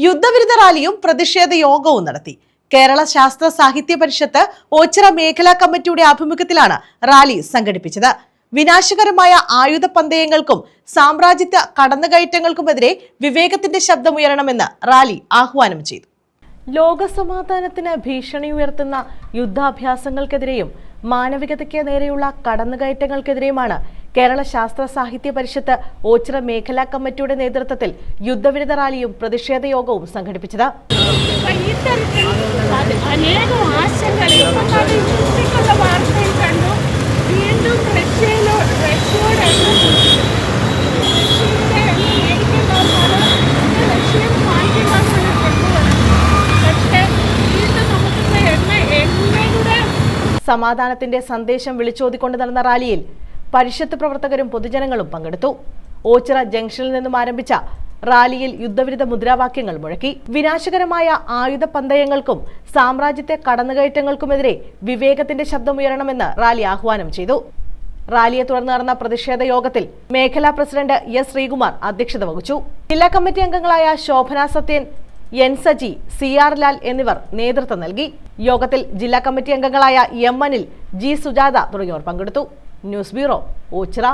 യുദ്ധവിരുദ്ധ റാലിയും പ്രതിഷേധ യോഗവും നടത്തി. കേരള ശാസ്ത്ര സാഹിത്യ പരിഷത്ത് ഓച്ചിറ മേഖലാ കമ്മിറ്റിയുടെ ആഭിമുഖ്യത്തിലാണ് റാലി സംഘടിപ്പിച്ചത്. വിനാശകരമായ ആയുധ പന്തയങ്ങൾക്കും സാമ്രാജ്യത്വ കടന്നുകയറ്റങ്ങൾക്കുമെതിരെ വിവേകത്തിന്റെ ശബ്ദമുയരണമെന്ന് റാലി ആഹ്വാനം ചെയ്തു. ലോകസമാധാനത്തിന് ഭീഷണി ഉയർത്തുന്ന യുദ്ധാഭ്യാസങ്ങൾക്കെതിരെയും മാനവികതയ്ക്ക് നേരെയുള്ള കടന്നുകയറ്റങ്ങൾക്കെതിരെയുമാണ് കേരള ശാസ്ത്ര സാഹിത്യ പരിഷത്ത് ഓച്ചിറ മേഖലാ കമ്മിറ്റിയുടെ നേതൃത്വത്തിൽ യുദ്ധവിരുദ്ധ റാലിയും പ്രതിഷേധ യോഗവും സംഘടിപ്പിച്ചത്. സമാധാനത്തിന്റെ സന്ദേശം വിളിച്ചോതിക്കൊണ്ട് നടന്ന റാലിയിൽ പരിഷത്ത് പ്രവർത്തകരും പൊതുജനങ്ങളും പങ്കെടുത്തു. ഓച്ചിറ ജംഗ്ഷനിൽ നിന്നും ആരംഭിച്ച റാലിയിൽ യുദ്ധവിരുദ്ധ മുദ്രാവാക്യങ്ങൾ മുഴക്കി. വിനാശകരമായ ആയുധ പന്തയങ്ങൾക്കും സാമ്രാജ്യത്തെ കടന്നുകയറ്റങ്ങൾക്കുമെതിരെ വിവേകത്തിന്റെ ശബ്ദമുയരണമെന്ന് റാലി ആഹ്വാനം ചെയ്തു. റാലിയെ തുടർന്ന് നടന്ന പ്രതിഷേധ യോഗത്തിൽ മേഖലാ പ്രസിഡന്റ് എസ് ശ്രീകുമാർ അധ്യക്ഷത വഹിച്ചു. ജില്ലാ കമ്മിറ്റി അംഗങ്ങളായ Shobhana Sathyan, N Saji, C R Lal എന്നിവർ നേതൃത്വം നൽകി. യോഗത്തിൽ ജില്ലാ കമ്മിറ്റി അംഗങ്ങളായ എം അനിൽ, ജി സുജാത തുടങ്ങിയവർ പങ്കെടുത്തു. News bureau, Ochira.